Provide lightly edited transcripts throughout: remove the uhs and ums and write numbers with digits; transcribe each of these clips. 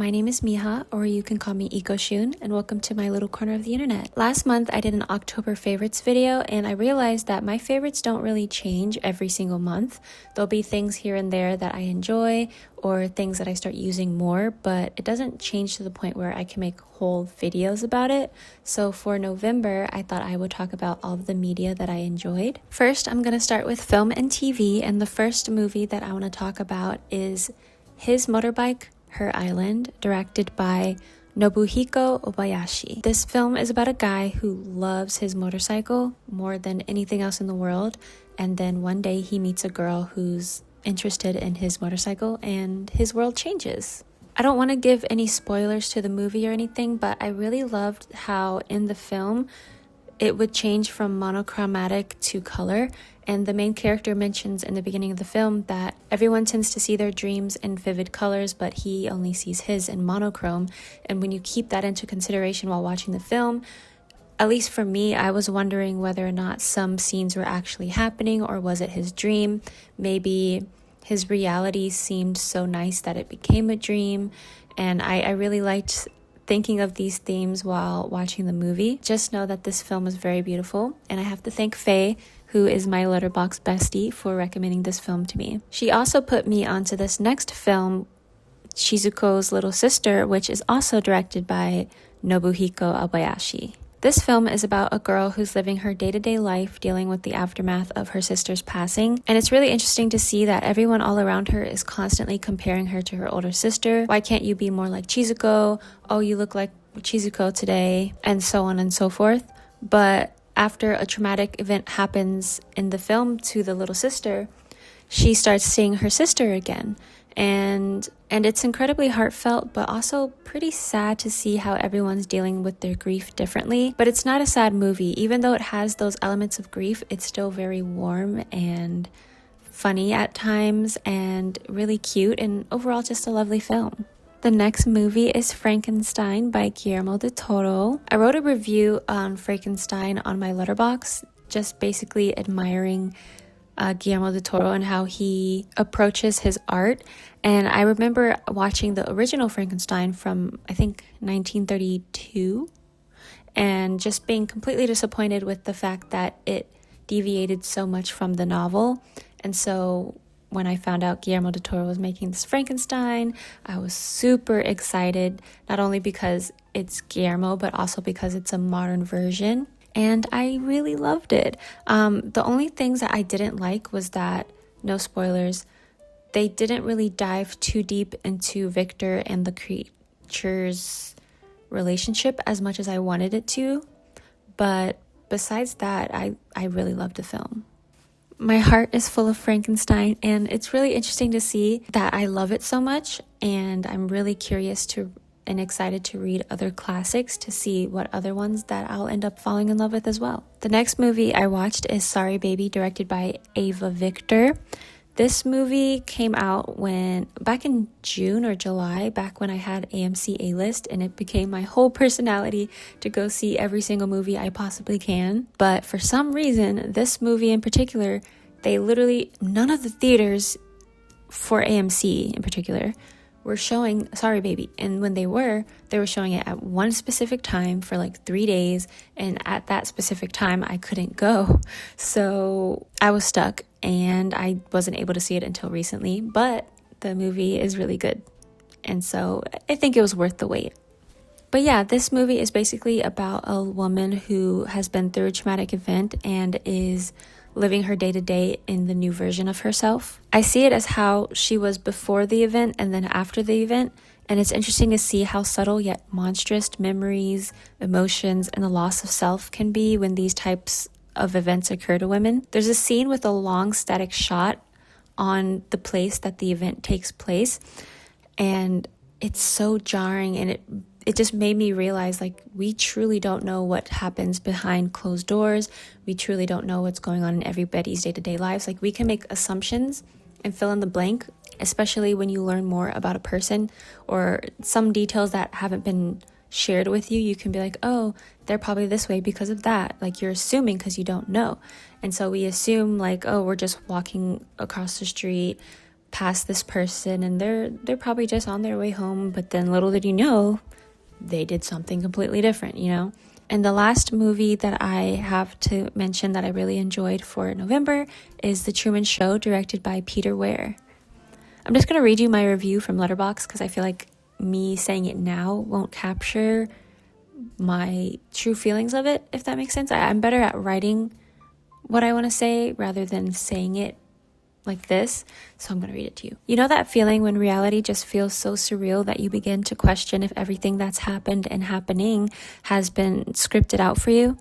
my name is Miha, or you can call me Ikoshun, and welcome to my little corner of the internet. Last month I did an October favorites video, and I realized that my favorites don't really change every single month. There'll be things here and there that I enjoy, or things that I start using more, but it doesn't change to the point where I can make whole videos about it. So for November, I thought I would talk about all of the media that I enjoyed. First, I'm gonna start with film and TV, and the first movie that I want to talk about is His Motorbike, Her Island, directed by Nobuhiko Obayashi. This film is about a guy who loves his motorcycle more than anything else in the world, and then one day he meets a girl who's interested in his motorcycle and his world changes. I don't want to give any spoilers to the movie or anything, but I really loved how in the film it would change from monochromatic to color, and the main character mentions in the beginning of the film that everyone tends to see their dreams in vivid colors, but he only sees his in monochrome. And when you keep that into consideration while watching the film, at least for me, I was wondering whether or not some scenes were actually happening, or was it his dream? Maybe his reality seemed so nice that it became a dream, and I really liked thinking of these themes while watching the movie. Just know that this film is very beautiful, and I have to thank Faye, who is my Letterboxd bestie, for recommending this film to me. She also put me onto this next film, Chizuko's Little Sister, which is also directed by Nobuhiko Obayashi. This film is about a girl who's living her day-to-day life dealing with the aftermath of her sister's passing, and it's really interesting to see that everyone all around her is constantly comparing her to her older sister. Why can't you be more like Chizuko? Oh, you look like Chizuko today, and so on and so forth. But after a traumatic event happens in the film to the little sister, she starts seeing her sister again. And it's incredibly heartfelt, but also pretty sad to see how everyone's dealing with their grief differently. But it's not a sad movie. Even though it has those elements of grief, it's still very warm and funny at times and really cute, and overall just a lovely film. The next movie is Frankenstein by Guillermo del Toro. I wrote a review on Frankenstein on my Letterboxd, just basically admiring Guillermo del Toro and how he approaches his art. And I remember watching the original Frankenstein from, I think, 1932, and just being completely disappointed with the fact that it deviated so much from the novel. And so when I found out Guillermo del Toro was making this Frankenstein, I was super excited, not only because it's Guillermo, but also because it's a modern version. And I really loved it. The only things that I didn't like was that, no spoilers, they didn't really dive too deep into Victor and the creature's relationship as much as I wanted it to. But besides that, I really loved the film. My heart is full of Frankenstein, and it's really interesting to see that I love it so much, and I'm really curious and excited to read other classics to see what other ones that I'll end up falling in love with as well. The next movie I watched is Sorry Baby, directed by Ava Victor. This movie came out back in June or July, back when I had AMC A-List, and it became my whole personality to go see every single movie I possibly can. But for some reason, this movie in particular, none of the theaters for AMC in particular were showing Sorry Baby, and when they were showing it at one specific time for like 3 days, and at that specific time I couldn't go, so I was stuck and I wasn't able to see it until recently. But the movie is really good, and so I think it was worth the wait. But yeah, this movie is basically about a woman who has been through a traumatic event and is living her day-to-day in the new version of herself. I see it as how she was before the event and then after the event, and it's interesting to see how subtle yet monstrous memories, emotions, and the loss of self can be when these types of events occur to women. There's a scene with a long static shot on the place that the event takes place, and it's so jarring, and it just made me realize, like, we truly don't know what happens behind closed doors. We truly don't know what's going on in everybody's day-to-day lives. Like, we can make assumptions and fill in the blank, especially when you learn more about a person or some details that haven't been shared with you. You can be like, oh, they're probably this way because of that. Like, you're assuming because you don't know. And so we assume, like, oh, we're just walking across the street pass this person and they're probably just on their way home, but then little did you know, they did something completely different, you know? And the last movie that I have to mention that I really enjoyed for November is The Truman Show, directed by Peter Weir. I'm just going to read you my review from Letterboxd because I feel like me saying it now won't capture my true feelings of it, if that makes sense. I'm better at writing what I want to say rather than saying it like this, so I'm going to read it to you. You know that feeling when reality just feels so surreal that you begin to question if everything that's happened and happening has been scripted out for you?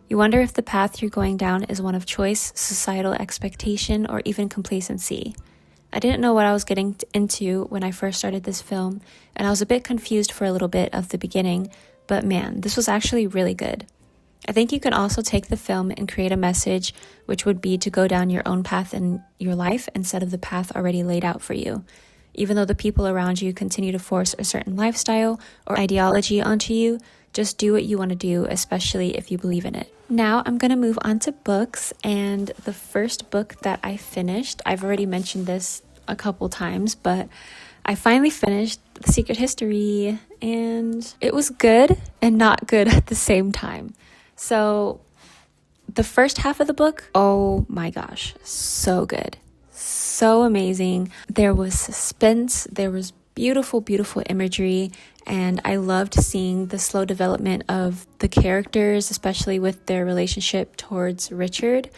You wonder if the path you're going down is one of choice, societal expectation, or even complacency. I didn't know what I was getting into when I first started this film, and I was a bit confused for a little bit of the beginning, but man, this was actually really good. I think you can also take the film and create a message, which would be to go down your own path in your life instead of the path already laid out for you. Even though the people around you continue to force a certain lifestyle or ideology onto you, just do what you want to do, especially if you believe in it. Now I'm going to move on to books, and the first book that I finished, I've already mentioned this a couple times, but I finally finished The Secret History, and it was good and not good at the same time. So the first half of the book, oh my gosh, so good, so amazing. There was suspense, there was beautiful, beautiful imagery, and I loved seeing the slow development of the characters, especially with their relationship towards Richard,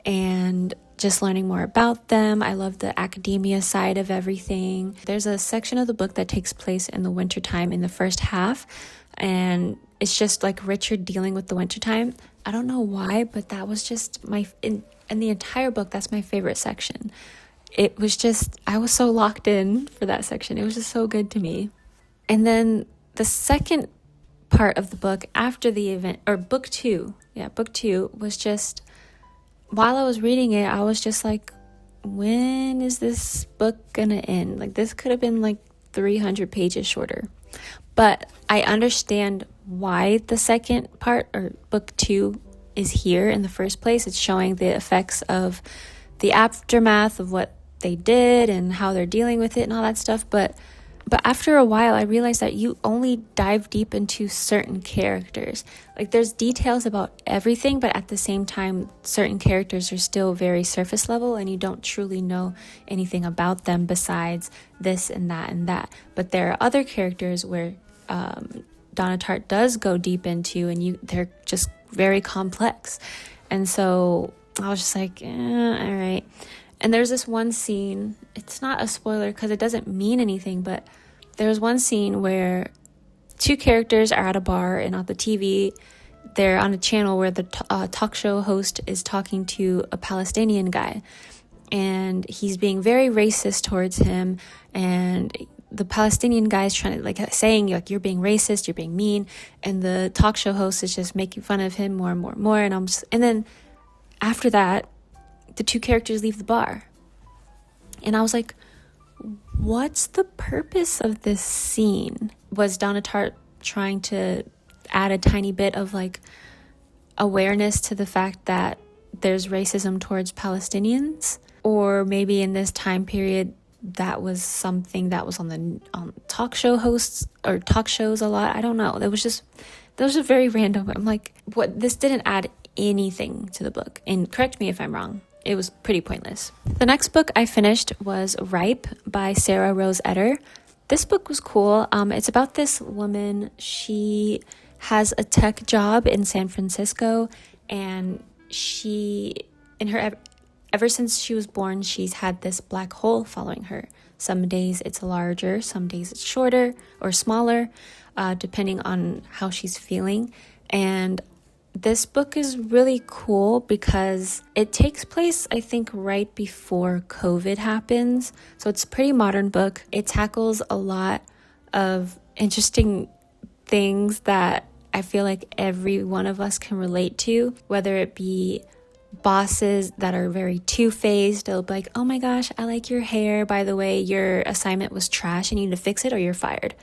and just learning more about them. I love the academia side of everything. There's a section of the book that takes place in the wintertime in the first half, and it's just like Richard dealing with the wintertime. I don't know why, but that was just in the entire book, that's my favorite section. It was just, I was so locked in for that section. It was just so good to me. And then the second part of the book after the event, or book two was just, while I was reading it, I was just like, when is this book gonna end? Like, this could have been like 300 pages shorter. But I understand why the second part, or book 2, is here in the first place. It's showing the effects of the aftermath of what they did and how they're dealing with it and all that stuff. But after a while, I realized that you only dive deep into certain characters. Like, there's details about everything, but at the same time, certain characters are still very surface level and you don't truly know anything about them besides this and that and that. But there are other characters where Donna Tartt does go deep into, and they're just very complex. And so I was just like, all right. And there's this one scene, it's not a spoiler because it doesn't mean anything, but there's one scene where two characters are at a bar and on the TV, they're on a channel where the talk show host is talking to a Palestinian guy, and he's being very racist towards him, and the Palestinian guy is trying to saying you're being racist, you're being mean, and the talk show host is just making fun of him more and more and more. And then after that, the two characters leave the bar, and I was like, what's the purpose of this scene? Was Donna Tartt trying to add a tiny bit of awareness to the fact that there's racism towards Palestinians? Or maybe in this time period, that was something that was on talk show hosts or talk shows a lot. I don't know. That was just very random. I'm like, what? This didn't add anything to the book. And correct me if I'm wrong. It was pretty pointless. The next book I finished was Ripe by Sarah Rose Etter. This book was cool. It's about this woman. She has a tech job in San Francisco, and ever since she was born, she's had this black hole following her. Some days it's larger, some days it's shorter or smaller, depending on how she's feeling. And this book is really cool because it takes place, I think, right before COVID happens. So it's a pretty modern book. It tackles a lot of interesting things that I feel like every one of us can relate to, whether it be bosses that are very two-faced. They'll be like, oh my gosh, I like your hair. By the way, your assignment was trash and you need to fix it or you're fired.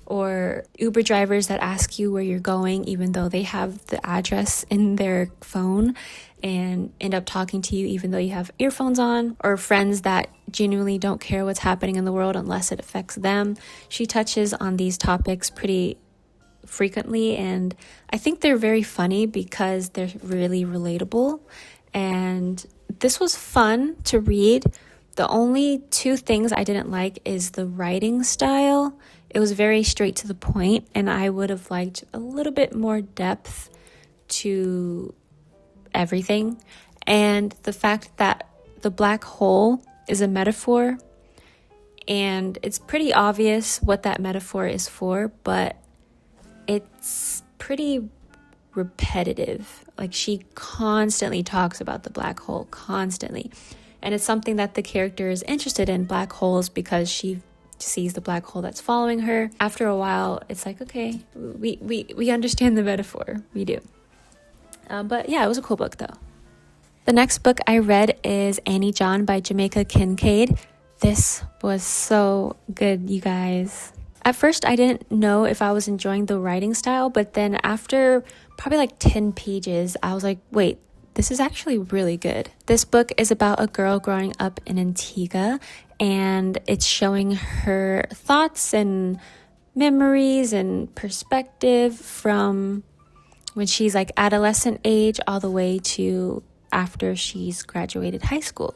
Or Uber drivers that ask you where you're going even though they have the address in their phone and end up talking to you even though you have earphones on. Or friends that genuinely don't care what's happening in the world unless it affects them. She touches on these topics pretty frequently, and I think they're very funny because they're really relatable. And this was fun to read. The only two things I didn't like is the writing style. It was very straight to the point, and I would have liked a little bit more depth to everything. And the fact that the black hole is a metaphor, and it's pretty obvious what that metaphor is for, but it's pretty repetitive. Like, she constantly talks about the black hole, constantly. And it's something that the character is interested in, black holes, because she sees the black hole that's following her. After a while, it's like, okay, we understand the metaphor. We do. But yeah, it was a cool book though. The next book I read is Annie John by Jamaica Kincaid. This was so good, you guys. At first, I didn't know if I was enjoying the writing style, but then after probably like 10 pages, I was like, wait, this is actually really good. This book is about a girl growing up in Antigua, and it's showing her thoughts and memories and perspective from when she's like adolescent age all the way to after she's graduated high school.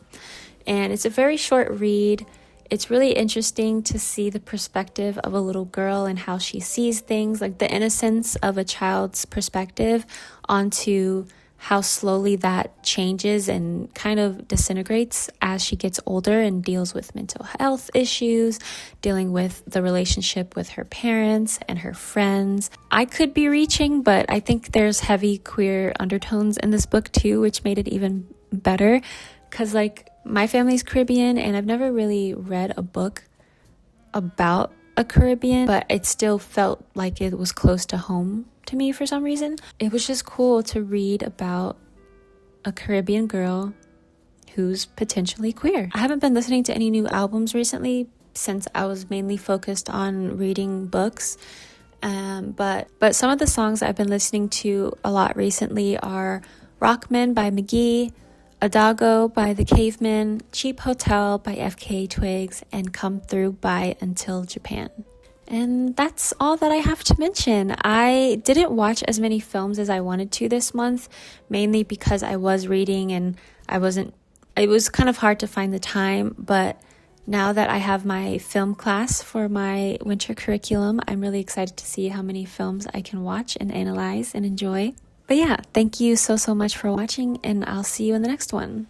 And it's a very short read. It's really interesting to see the perspective of a little girl and how she sees things, like the innocence of a child's perspective onto how slowly that changes and kind of disintegrates as she gets older and deals with mental health issues, dealing with the relationship with her parents and her friends. I could be reaching, but I think there's heavy queer undertones in this book too, which made it even better. Because like, my family's Caribbean, and I've never really read a book about a Caribbean, but it still felt like it was close to home to me for some reason. It was just cool to read about a Caribbean girl who's potentially queer. I haven't been listening to any new albums recently since I was mainly focused on reading books. But some of the songs I've been listening to a lot recently are Rockman by McGee, Adago by The Cavemen, Cheap Hotel by FKA Twigs, and Come Through by Until Japan. And that's all that I have to mention. I didn't watch as many films as I wanted to this month, mainly because I was reading and it was kind of hard to find the time. But now that I have my film class for my winter curriculum, I'm really excited to see how many films I can watch and analyze and enjoy. But yeah, thank you so much for watching, and I'll see you in the next one.